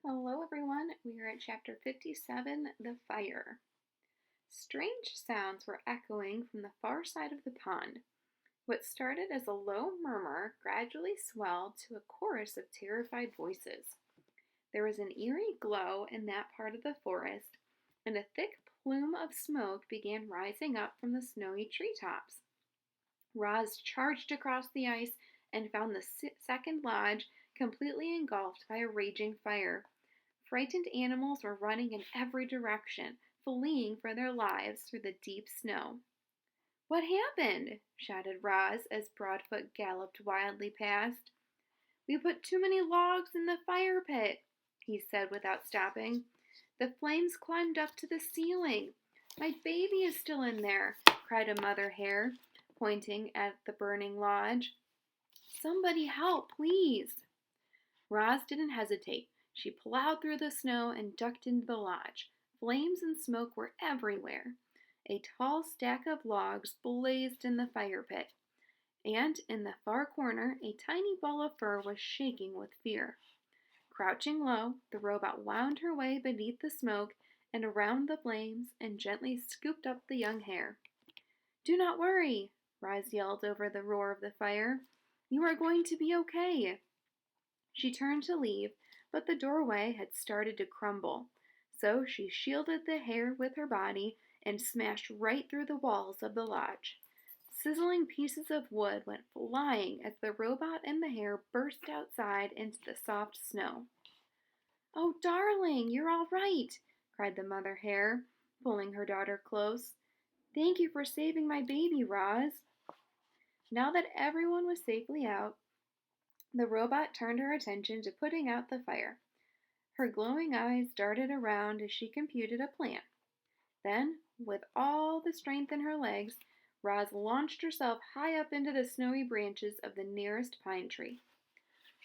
Hello everyone, we are at chapter 57, The Fire. Strange sounds were echoing from the far side of the pond. What started as a low murmur gradually swelled to a chorus of terrified voices. There was an eerie glow in that part of the forest, and a thick plume of smoke began rising up from the snowy treetops. Roz charged across the ice and found the second lodge completely engulfed by a raging fire. Frightened animals were running in every direction, fleeing for their lives through the deep snow. "What happened?" shouted Roz as Broadfoot galloped wildly past. "We put too many logs in the fire pit," he said without stopping. "The flames climbed up to the ceiling. My baby is still in there," cried a mother hare, pointing at the burning lodge. "Somebody help, please." Roz didn't hesitate. She plowed through the snow and ducked into the lodge. Flames and smoke were everywhere. A tall stack of logs blazed in the fire pit, and in the far corner a tiny ball of fur was shaking with fear. Crouching low, the robot wound her way beneath the smoke and around the flames and gently scooped up the young hare. "Do not worry," Roz yelled over the roar of the fire. "You are going to be okay." She turned to leave, but the doorway had started to crumble, so she shielded the hare with her body and smashed right through the walls of the lodge. Sizzling pieces of wood went flying as the robot and the hare burst outside into the soft snow. "Oh, darling, you're all right," cried the mother hare, pulling her daughter close. "Thank you for saving my baby, Roz." Now that everyone was safely out, the robot turned her attention to putting out the fire. Her glowing eyes darted around as she computed a plan. Then, with all the strength in her legs, Roz launched herself high up into the snowy branches of the nearest pine tree.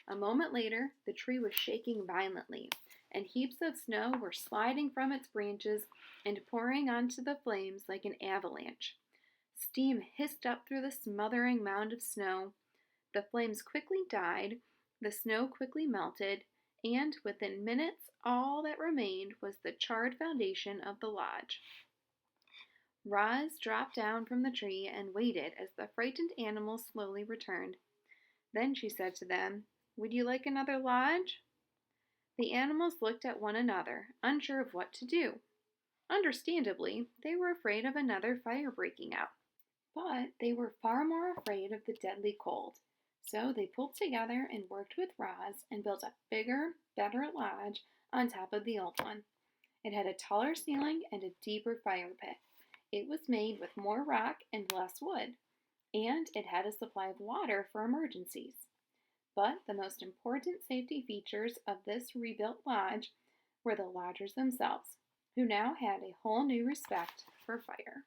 A moment later, the tree was shaking violently, and heaps of snow were sliding from its branches and pouring onto the flames like an avalanche. Steam hissed up through the smothering mound of snow. The flames quickly died, the snow quickly melted, and within minutes all that remained was the charred foundation of the lodge. Roz dropped down from the tree and waited as the frightened animals slowly returned. Then she said to them, "Would you like another lodge?" The animals looked at one another, unsure of what to do. Understandably, they were afraid of another fire breaking out. But they were far more afraid of the deadly cold. So they pulled together and worked with Roz and built a bigger, better lodge on top of the old one. It had a taller ceiling and a deeper fire pit. It was made with more rock and less wood, and it had a supply of water for emergencies. But the most important safety features of this rebuilt lodge were the lodgers themselves, who now had a whole new respect for fire.